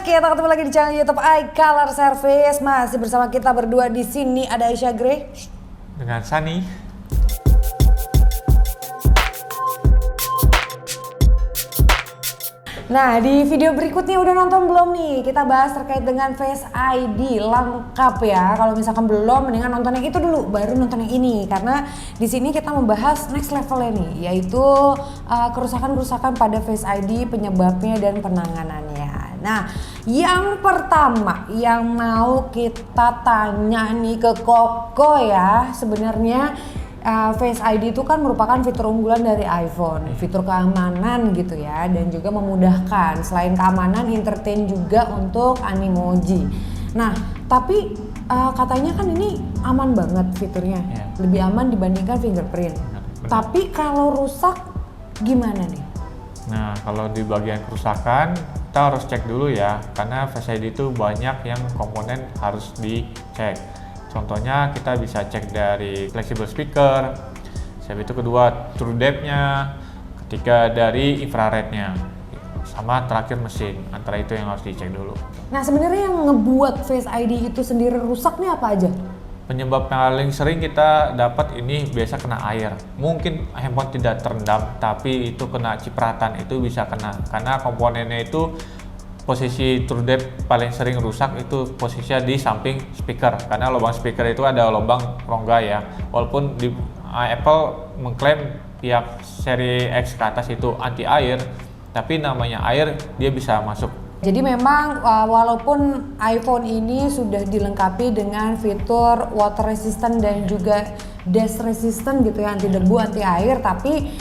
kita ketemu lagi di channel YouTube iColor Service. Masih bersama kita berdua di sini, ada Aisyah Grey dengan Sani. Nah, di video berikutnya udah nonton belum nih? Kita bahas terkait dengan Face ID lengkap ya. Kalau misalkan belum, mendingan nonton yang itu dulu, baru nonton yang ini. Karena di sini kita membahas next levelnya nih, yaitu kerusakan-kerusakan pada Face ID, penyebabnya dan penanganannya. Nah, yang pertama yang mau kita tanya nih ke Koko ya, sebenarnya Face ID itu kan merupakan fitur unggulan dari iPhone, fitur keamanan gitu ya, dan juga memudahkan. Selain keamanan, entertain juga untuk animoji. Nah, tapi katanya kan ini aman banget fiturnya, lebih aman dibandingkan fingerprint. Tapi kalau rusak gimana nih? Nah, kalau di bagian kerusakan kita harus cek dulu ya, karena Face ID itu banyak yang komponen harus dicek. Contohnya kita bisa cek dari flexible speaker, habis itu kedua true depth-nya, ketiga dari infrarednya, sama terakhir mesin. Antara itu yang harus dicek dulu. Nah, sebenarnya yang ngebuat Face ID itu sendiri rusak nih apa aja? Penyebab paling sering kita dapat ini biasa kena air. Mungkin handphone tidak terendam, tapi itu kena cipratan, itu bisa kena. Karena komponennya itu posisi true depth paling sering rusak itu posisinya di samping speaker, karena lubang speaker itu ada lubang rongga ya. Walaupun di Apple mengklaim pihak seri X ke atas itu anti air, tapi namanya air dia bisa masuk. Jadi memang walaupun iPhone ini sudah dilengkapi dengan fitur water resistant dan juga dust resistant gitu ya, anti debu, anti air, tapi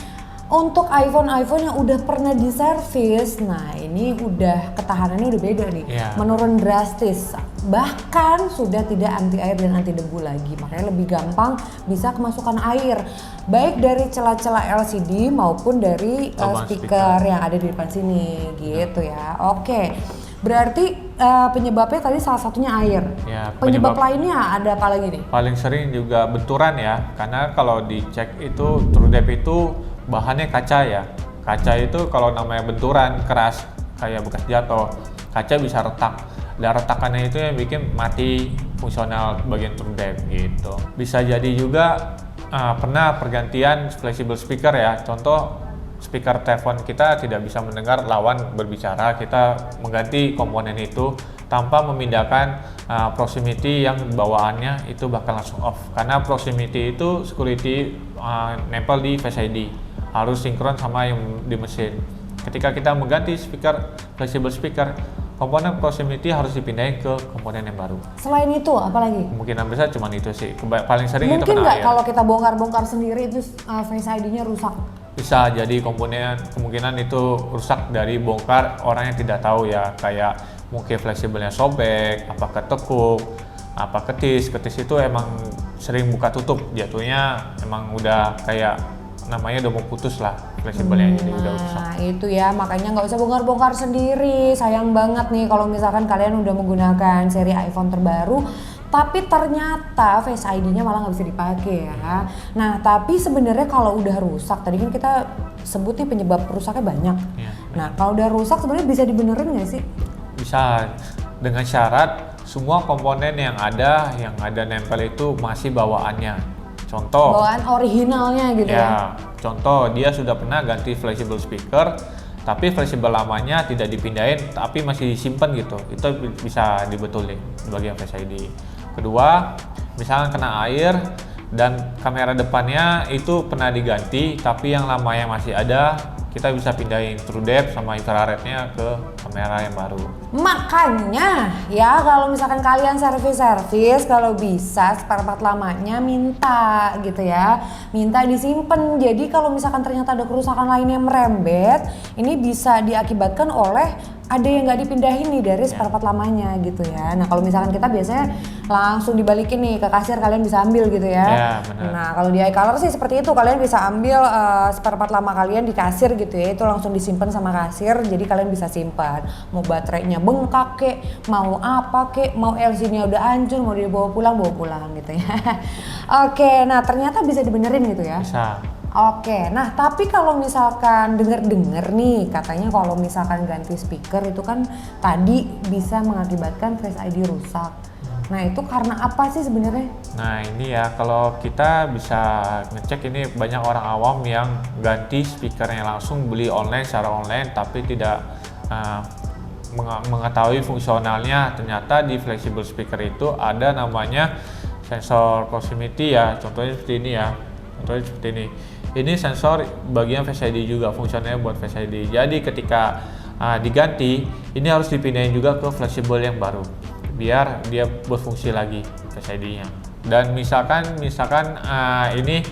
untuk iPhone yang udah pernah diservis, nah ini udah ketahanannya udah beda nih, menurun drastis. Bahkan sudah tidak anti air dan anti debu lagi, makanya lebih gampang bisa kemasukan air, baik dari celah-celah LCD maupun dari speaker yang ada di depan sini, gitu ya. Oke, berarti penyebabnya tadi salah satunya air. Ya, penyebab lainnya ada apa lagi nih? Paling sering juga benturan ya, karena kalau dicek itu true depth itu bahannya kaca ya. Kaca itu kalau namanya benturan keras kayak bekas jatuh, kaca bisa retak. Dan retakannya itu yang bikin mati fungsional bagian true depth gitu. Bisa jadi juga pernah pergantian flexible speaker ya. Contoh speaker telepon kita tidak bisa mendengar lawan berbicara, kita mengganti komponen itu tanpa memindahkan proximity yang bawaannya itu bakal langsung off. Karena proximity itu security nempel di Face ID, harus sinkron sama yang di mesin. Ketika kita mengganti speaker, flexible speaker, komponen proximity harus dipindahin ke komponen yang baru. Selain itu apa lagi? Kemungkinan besar cuma itu sih, paling sering mungkin itu kena nggak air. kalau kita bongkar-bongkar sendiri itu Face ID-nya rusak? Bisa jadi kemungkinan itu rusak dari bongkar orang yang tidak tahu ya, kayak mungkin fleksibelnya sobek, apa ketekuk, apa ketis itu emang sering buka tutup, jatuhnya emang udah kayak namanya udah mau putus lah fleksibelnya, jadi udah rusak. Nah itu ya, makanya nggak usah bongkar-bongkar sendiri. Sayang banget nih kalau misalkan kalian udah menggunakan seri iPhone terbaru tapi ternyata Face ID-nya malah nggak bisa dipakai ya. Nah tapi sebenarnya kalau udah rusak, tadi kan kita sebut nih penyebab rusaknya banyak. Nah kalau udah rusak sebenarnya bisa dibenerin nggak sih? Bisa, dengan syarat semua komponen yang ada nempel itu masih bawaannya. Contoh bawaan originalnya gitu ya. Contoh dia sudah pernah ganti flexible speaker, tapi fleksibel lamanya tidak dipindahin tapi masih disimpan gitu, itu bisa dibetulin bagian Face ID. Kedua, misalnya kena air dan kamera depannya itu pernah diganti tapi yang lamanya masih ada, kita bisa pindahin true depth sama infrarednya ke kamera yang baru. Makanya ya kalau misalkan kalian servis kalau bisa spare part lamanya minta gitu ya, minta disimpan. Jadi kalau misalkan ternyata ada kerusakan lain yang merembet, ini bisa diakibatkan oleh ada yang nggak dipindahin nih dari spare part lamanya gitu ya. Nah kalau misalkan kita biasanya langsung dibalikin nih ke kasir, kalian bisa ambil gitu ya. Nah kalau di iColor sih seperti itu, kalian bisa ambil spare part lama kalian di kasir gitu ya, itu langsung disimpan sama kasir, jadi kalian bisa simpan. Mau baterainya bengkak kek, mau apa kek, mau LCD-nya udah hancur, mau dibawa pulang gitu ya. Oke, nah ternyata bisa dibenerin gitu ya. Bisa. Oke, nah tapi kalau misalkan denger-denger nih katanya kalau misalkan ganti speaker itu kan tadi bisa mengakibatkan Face ID rusak. Nah itu karena apa sih sebenarnya? Nah ini ya, kalau kita bisa ngecek ini banyak orang awam yang ganti speakernya langsung beli online secara online tapi tidak mengetahui fungsionalnya. Ternyata di flexible speaker itu ada namanya sensor proximity ya, contohnya seperti ini ya, contohnya seperti ini. Ini sensor bagian Face ID juga, fungsinya buat Face ID. Jadi ketika diganti, ini harus dipindahin juga ke flexible yang baru, biar dia berfungsi lagi Face ID-nya. Dan misalkan ini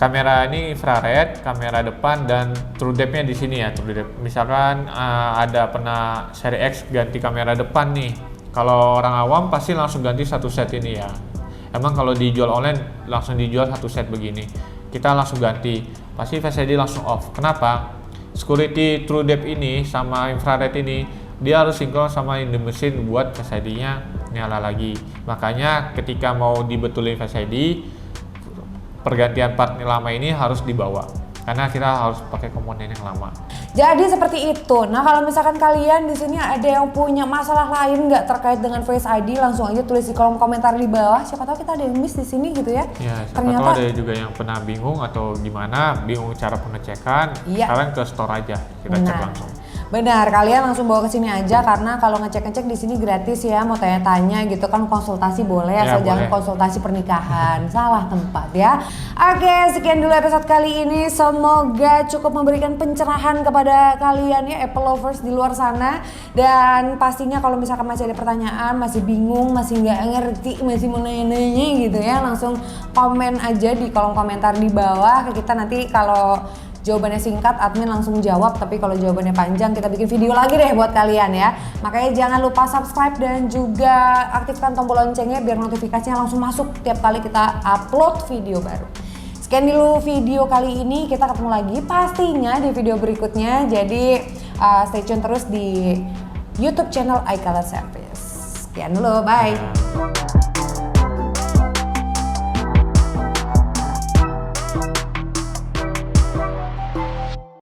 kamera ini infrared, kamera depan dan true depth-nya di sini ya, true depth. Misalkan ada pernah seri X ganti kamera depan nih. Kalau orang awam pasti langsung ganti satu set ini ya. Emang kalau dijual online langsung dijual satu set begini. Kita langsung ganti, pasti Face ID langsung off. Kenapa? Security true depth ini sama infrared ini dia harus sinkron sama in the machine buat Face ID-nya nyala lagi. Makanya ketika mau dibetulin Face ID, pergantian part lama ini harus dibawa karena kita harus pakai komponen yang lama. Jadi seperti itu. Nah kalau misalkan kalian di sini ada yang punya masalah lain nggak terkait dengan Face ID, langsung aja tulis di kolom komentar di bawah. Siapa tahu kita ada yang miss di sini gitu ya. Ya, siapa tahu ada juga yang pernah bingung atau gimana, bingung cara pengecekan. Iya. Sekarang ke store aja, kita cek langsung. Benar, kalian langsung bawa ke sini aja karena kalau ngecek-ngecek di sini gratis ya. Mau tanya-tanya gitu kan, konsultasi boleh asal jangan konsultasi pernikahan. Salah tempat ya. Oke, sekian dulu episode kali ini. Semoga cukup memberikan pencerahan kepada kalian ya Apple lovers di luar sana. Dan pastinya kalau misalkan masih ada pertanyaan, masih bingung, masih nggak ngerti, masih mau nanya-nanya gitu ya, langsung komen aja di kolom komentar di bawah ke kita. Nanti kalau jawabannya singkat, admin langsung jawab. Tapi kalau jawabannya panjang, kita bikin video lagi deh buat kalian ya. Makanya jangan lupa subscribe dan juga aktifkan tombol loncengnya biar notifikasinya langsung masuk tiap kali kita upload video baru. Sekian dulu video kali ini, kita ketemu lagi pastinya di video berikutnya. Jadi stay tune terus di YouTube channel iColor Service. Sekian dulu, bye.